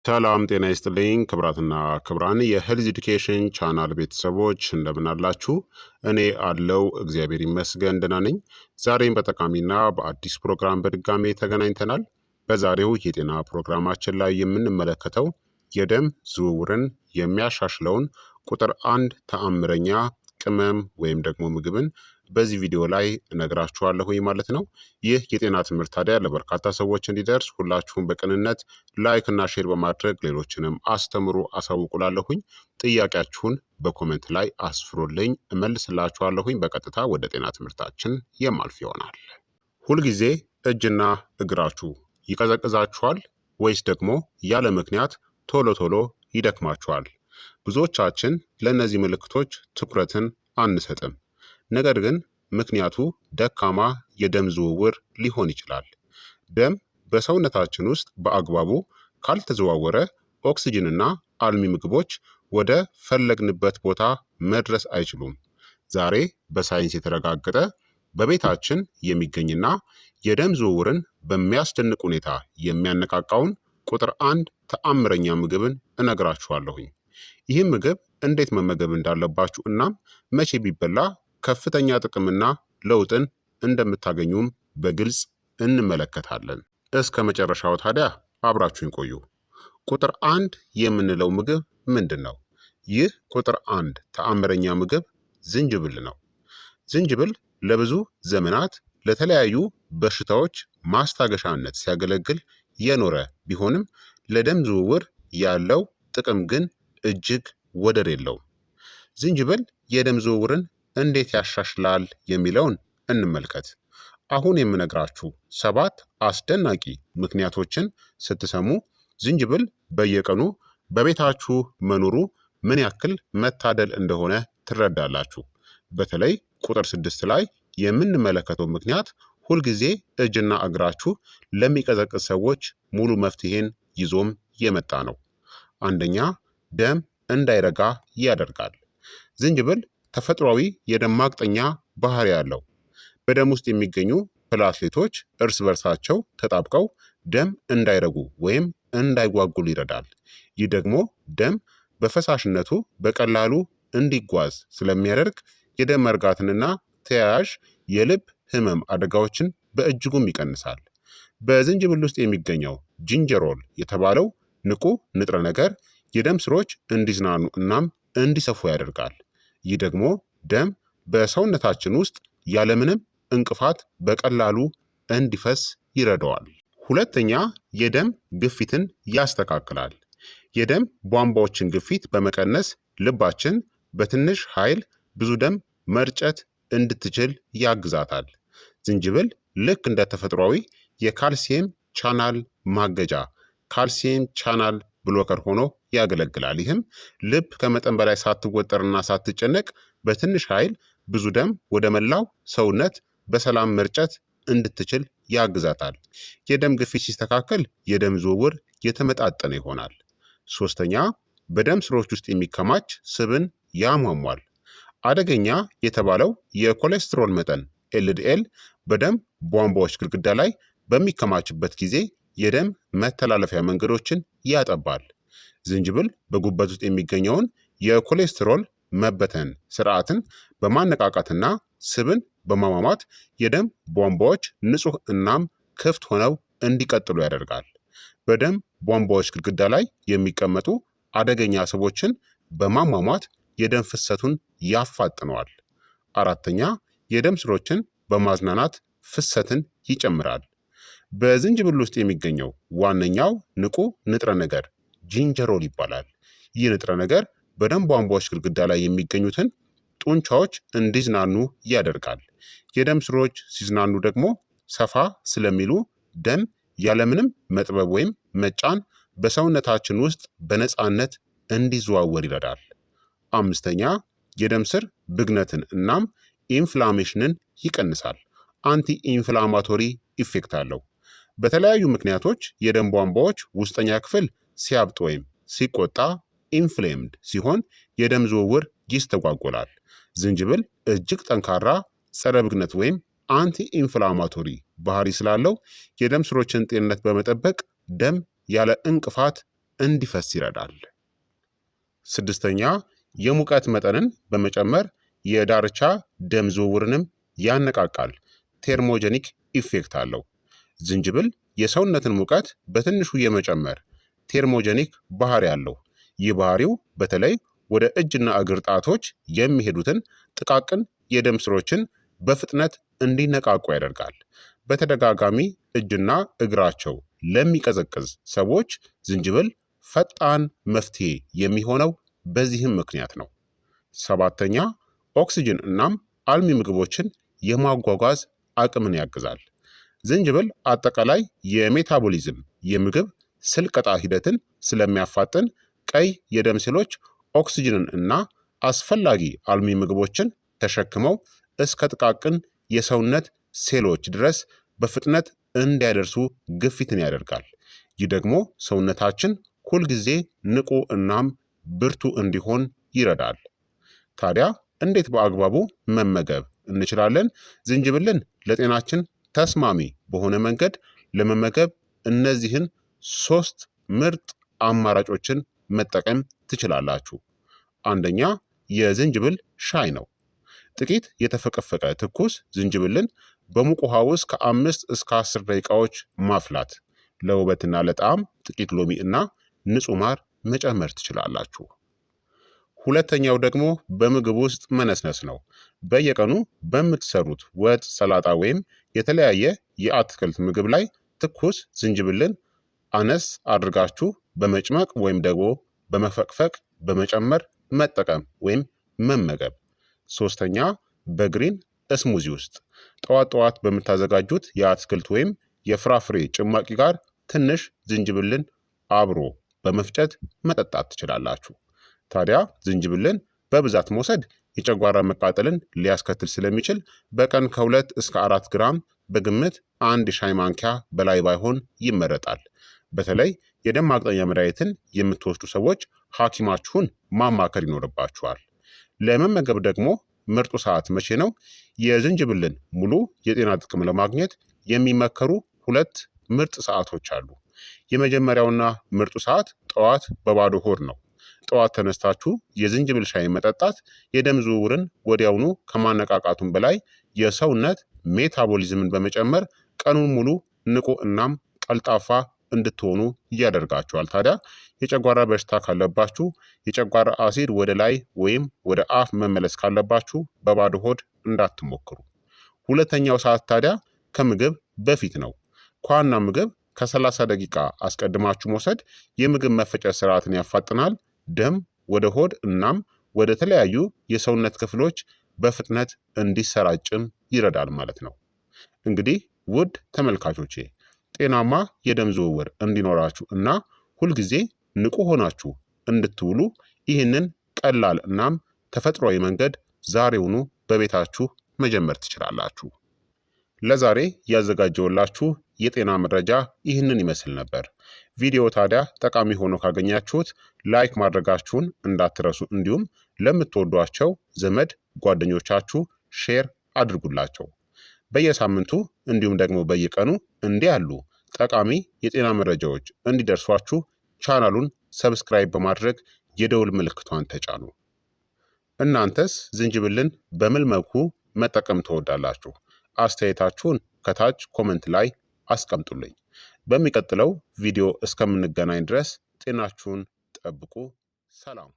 ሰላም ጤና ይስጥልኝ ክብራትና ክብራን የሄልዝ ኤዱኬሽን ቻናል ቤተሰቦች እንደምን አላችሁ? እኔ አለው እግዚአብሔር ይመስገን ደህና ነኝ። ዛሬም በጠቃሚና በአዲስ ፕሮግራም በድጋሜ ተገናኝተናል። በዛሬው የጤና ፕሮግራማችን ላይ የምንመለከተው የደም ዝውውርን የሚያሻሽለውን ቁጥር አንድ ተአምረኛ ቅመም ወይም ደግሞ ምግብን በዚህ ቪዲዮ ላይ እነግራችኋለሁኝ ማለት ነው። ይህ የጤና ትምህርት ታዲያ ለበርካታ ሰዎች እንዲደርስ ሁላችሁም በቅንነት ላይክ እና ሼር በማድረግ ሌሎችንም አስተምሩ አሳውቁላለሁኝ። ጥያቄያችሁን በኮሜንት ላይ አስፍሩልኝ እመልስላችኋለሁኝ። በቀጥታ ወደ ጤና ትምህርታችን የማልፍ ይሆናል። ሁልጊዜ እጅና እግራችሁ ይቀዘቅዛችኋል ወይስ ደግሞ ያለ ምክንያት ቶሎ ቶሎ ይደክማችኋል? ብዙዎቻችን ለእነዚህ ምልክቶች ትኩረትን አንሰጥም። ነገር ግን ምክንያቱ ደካማ የደም ዝውውር ሊሆን ይችላል። ደም በሰውነታችን ውስጥ በአግባቡ ካልተዘዋወረ ኦክስጅንና አልሚ ምግቦች ወደ ፈለግንበት ቦታ መድረስ አይችሉም። ዛሬ በሳይንስ የተረጋገጠ በቤታችን የሚገኝና የደም ዝውውርን በሚያስደንቅ ሁኔታ የሚያነቃቃውን ቁጥር አንድ ተአምረኛ ምግብን እነግራችኋለሁኝ። ይህም ምግብ እንዴት መመገብ እንዳለባችሁ እናም መቼ ቢበላ ከፍተኛ ጥቅምና ለውጥን እንደምታገኙም በግልጽ እንመለከታለን። እስከ መጨረሻው ታዲያ አብራችሁን ቆዩ። ቁጥር አንድ የምንለው ምግብ ምንድን ነው? ይህ ቁጥር አንድ ተአምረኛ ምግብ ዝንጅብል ነው። ዝንጅብል ለብዙ ዘመናት ለተለያዩ በሽታዎች ማስታገሻነት ሲያገለግል የኖረ ቢሆንም ለደም ዝውውር ያለው ጥቅም ግን እጅግ ወደር የለውም። ዝንጅብል የደም ዝውውርን እንዴት ያሻሽላል የሚለውን እንመልከት። አሁን የምነግራችሁ 7 አስደናቂ ምክንያቶችን ስትሰሙ ዝንጅብል በየቀኑ በቤታችሁ መኖሩ ምን ያክል መታደል እንደሆነ ትረዳላችሁ። በተለይ ቁጥር 6 ላይ የምንመለከተው ምክንያት ሁልጊዜ እጅና እግራችሁ ለሚቀዘቅዝ ሰዎች ሙሉ መፍትሄን ይዞም የመጣ ነው። አንደኛ፣ ደም እንዳይረጋ ያደርጋል። ዝንጅብል ተፈጥሯዊ የደም ማቅጠኛ ባህሪ ያለው በደም ውስጥ የሚገኙ ፕላትሌቶች እርስ በርሳቸው ተጣብቀው ደም እንዳይረጉ ወይም እንዳይጓጉሉ ይረዳል። ይህ ደግሞ ደም በፈሳሽነቱ በቀላሉ እንዲጓዝ ስለሚያደርግ የደም መርጋትንና ተያያዥ የልብ ህመም አደጋዎችን በእጅጉም ይቀንሳል። በዝንጅብል ውስጥ የሚገኘው ጂንጀሮል የተባለው ንቁ ንጥረ ነገር የደም ስሮች እንዲዝናኑ እናም እንዲሰፉ ያደርጋል። ይህ ደግሞ ደም በሰውነታችን ውስጥ ያለምንም እንቅፋት በቀላሉ እንዲፈስ ይረዳዋል። ሁለተኛ፣ የደም ግፊትን ያስተካክላል። የደም ቧንቧዎችን ግፊት በመቀነስ ልባችን በትንሽ ኃይል ብዙ ደም መርጨት እንድትችል ያግዛታል። ዝንጅብል ልክ እንደ ተፈጥሯዊ የካልሲየም ቻናል ማገጃ ካልሲየም ቻናል ብሎከር ሆኖ ያገለግላል። ይህም ልብ ከመጠን በላይ ሳትወጠርና ሳትጨነቅ በትንሽ ኃይል ብዙ ደም ወደ መላው ሰውነት በሰላም መርጨት እንድትችል ያግዛታል። የደም ግፊት ሲስተካከል የደም ዝውውር የተመጣጠነ ይሆናል። ሶስተኛ፣ በደም ስሮች ውስጥ የሚከማች ስብን ያሟሟል። አደገኛ የተባለው የኮሌስትሮል መጠን ኤልዲኤል በደም ቧንቧዎች ግድግዳ ላይ በሚከማችበት ጊዜ የደም መተላለፊያ መንገዶችን ያጠባል። ዝንጅብል በጉበት ውስጥ የሚገኘውን የኮሌስትሮል መበተን ስርዓትን በማነቃቃትና ስብን በማሟሟት የደም ቧንቧዎች ንጹህ እናም ክፍት ሆነው እንዲቀጥሉ ያደርጋል። በደም ቧንቧዎች ግድግዳ ላይ የሚቀመጡ አደገኛ ስቦችን በማሟሟት የደም ፍሰቱን ያፋጥነዋል። አራተኛ፣ የደም ስሮችን በማዝናናት ፍሰትን ይጨምራል። በዝንጅብል ውስጥ የሚገኘው ዋነኛው ንቁ ንጥረ ነገር ጂንጀሮል ይባላል። ይህ ንጥረ ነገር በደም ቧንቧዎች ግድግዳ ላይ የሚገኙትን ጡንቻዎች እንዲዝናኑ ያደርጋል። የደም ስሮች ሲዝናኑ ደግሞ ሰፋ ስለሚሉ ደም ያለምንም መጥበብ ወይም መጫን በሰውነታችን ውስጥ በነፃነት እንዲዘዋወር ይረዳል። አምስተኛ፣ የደም ስር ብግነትን እናም ኢንፍላሜሽንን ይቀንሳል። አንቲ ኢንፍላማቶሪ ኢፌክት አለው። በተለያዩ ምክንያቶች የደም ቧንቧዎች ውስጠኛ ክፍል ሲያብጥ ወይም ሲቆጣ ኢንፍሌምድ ሲሆን የደም ዝውውር ይስተጓጎላል። ዝንጅብል እጅግ ጠንካራ ጸረ ብግነት ወይም አንቲ ኢንፍላማቶሪ ባህሪ ስላለው የደም ስሮችን ጤንነት በመጠበቅ ደም ያለ እንቅፋት እንዲፈስ ይረዳል። ስድስተኛ የሙቀት መጠንን በመጨመር የዳርቻ ደም ዝውውርንም ያነቃቃል። ቴርሞጀኒክ ኢፌክት አለው። ዝንጅብል የሰውነትን ሙቀት በትንሹ የመጨመር ቴርሞጀኒክ ባህሪ አለው። ይህ ባህሪው በተለይ ወደ እጅና እግር ጣቶች የሚሄዱትን ጥቃቅን የደም ስሮችን በፍጥነት እንዲነቃቁ ያደርጋል። በተደጋጋሚ እጅና እግራቸው ለሚቀዘቅዝ ሰዎች ዝንጅብል ፈጣን መፍትሄ የሚሆነው በዚህም ምክንያት ነው። ሰባተኛ ኦክሲጅን እናም አልሚ ምግቦችን የማጓጓዝ አቅምን ያግዛል። ዝንጅብል አጠቃላይ የሜታቦሊዝም የምግብ ስልቀጣ ሂደትን ስለሚያፋጥን ቀይ የደም ሴሎች ኦክሲጅንን እና አስፈላጊ አልሚ ምግቦችን ተሸክመው እስከ ጥቃቅን የሰውነት ሴሎች ድረስ በፍጥነት እንዲያደርሱ ግፊትን ያደርጋል። ይህ ደግሞ ሰውነታችን ሁልጊዜ ንቁ እናም ብርቱ እንዲሆን ይረዳል። ታዲያ እንዴት በአግባቡ መመገብ እንችላለን? ዝንጅብልን ለጤናችን ተስማሚ በሆነ መንገድ ለመመገብ እነዚህን 3 ምርጥ አማራጮችን መጠቀም ትችላላችሁ። አንደኛ የዝንጅብል ሻይ ነው። ጥቂት የተፈቀፈቀ ትኩስ ዝንጅብልን በሙቅ ውሃ ውስጥ ከ5 እስከ 10 ደቂቃዎች ማፍላት። ለውበትና ለጣዕም ጥቂት ሎሚ እና ንጹህ ማር መጨመር ትችላላችሁ። ሁለተኛው ደግሞ በምግብ ውስጥ መነስነስ ነው። በየቀኑ በምትሰሩት ወጥ፣ ሰላጣ ወይም የተለያየ የአትክልት ምግብ ላይ ትኩስ ዝንጅብልን አነስ አድርጋችሁ በመጭመቅ ወይም ደግሞ በመፈቅፈቅ በመጨመር መጠቀም ወይም መመገብ። ሶስተኛ በግሪን እስሙዚ ውስጥ ጠዋት ጠዋት በምታዘጋጁት የአትክልት ወይም የፍራፍሬ ጭማቂ ጋር ትንሽ ዝንጅብልን አብሮ በመፍጨት መጠጣት ትችላላችሁ። ታዲያ ዝንጅብልን በብዛት መውሰድ የጨጓራ መቃጠልን ሊያስከትል ስለሚችል በቀን ከ2 እስከ 4 ግራም በግምት 1 ሻይ ማንኪያ በላይ ባይሆን ይመረጣል። በተለይ የደም ማቅጠኛ መድኃኒትን የምትወስዱ ሰዎች ሐኪማችሁን ማማከር ይኖርባችኋል። ለመመገብ ደግሞ ምርጡ ሰዓት መቼ ነው? የዝንጅብልን ሙሉ የጤና ጥቅም ለማግኘት የሚመከሩ 2 ምርጥ ሰዓቶች አሉ። የመጀመሪያውና ምርጡ ሰዓት ጠዋት በባዶ ሆድ ነው። ጠዋት ተነስታችሁ የዝንጅብል ሻይ መጠጣት የደም ዝውውርን ወዲያውኑ ከማነቃቃቱም በላይ የሰውነት ሜታቦሊዝምን በመጨመር ቀኑን ሙሉ ንቁ እናም ቀልጣፋ እንድትሆኑ ያደርጋችኋል። ታዲያ የጨጓራ በሽታ ካለባችሁ፣ የጨጓራ አሲድ ወደ ላይ ወይም ወደ አፍ መመለስ ካለባችሁ በባዶ ሆድ እንዳትሞክሩ። ሁለተኛው ሰዓት ታዲያ ከምግብ በፊት ነው። ከዋና ምግብ ከ30 ደቂቃ አስቀድማችሁ መውሰድ የምግብ መፈጨት ስርዓትን ያፋጥናል። ደም ወደ ሆድ እናም ወደ ተለያዩ የሰውነት ክፍሎች በፍጥነት እንዲሰራጭም ይረዳል ማለት ነው። እንግዲህ ውድ ተመልካቾቼ ጤናማ የደም ዝውውር እንዲኖራችሁ እና ሁልጊዜ ንቁ ሆናችሁ እንድትውሉ ይህንን ቀላል እናም ተፈጥሯዊ መንገድ ዛሬውኑ በቤታችሁ መጀመር ትችላላችሁ። ለዛሬ ያዘጋጀውላችሁ የጤና መረጃ ይህንን ይመስል ነበር። ቪዲዮ ታዲያ ጠቃሚ ሆኖ ካገኛችሁት ላይክ ማድረጋችሁን እንዳትረሱ፣ እንዲሁም ለምትወዷቸው ዘመድ ጓደኞቻችሁ ሼር አድርጉላቸው። በየሳምንቱ እንዲሁም ደግሞ በየቀኑ እንዲህ ያሉ ጠቃሚ የጤና መረጃዎች እንዲደርሷችሁ ቻናሉን ሰብስክራይብ በማድረግ የደውል ምልክቷን ተጫኑ። እናንተስ ዝንጅብልን በምን መልኩ መጠቀም ትወዳላችሁ? አስተያየታችሁን ከታች ኮመንት ላይ አስቀምጡልኝ። በሚቀጥለው ቪዲዮ እስከምንገናኝ ድረስ ጤናችሁን ጠብቁ። ሰላም።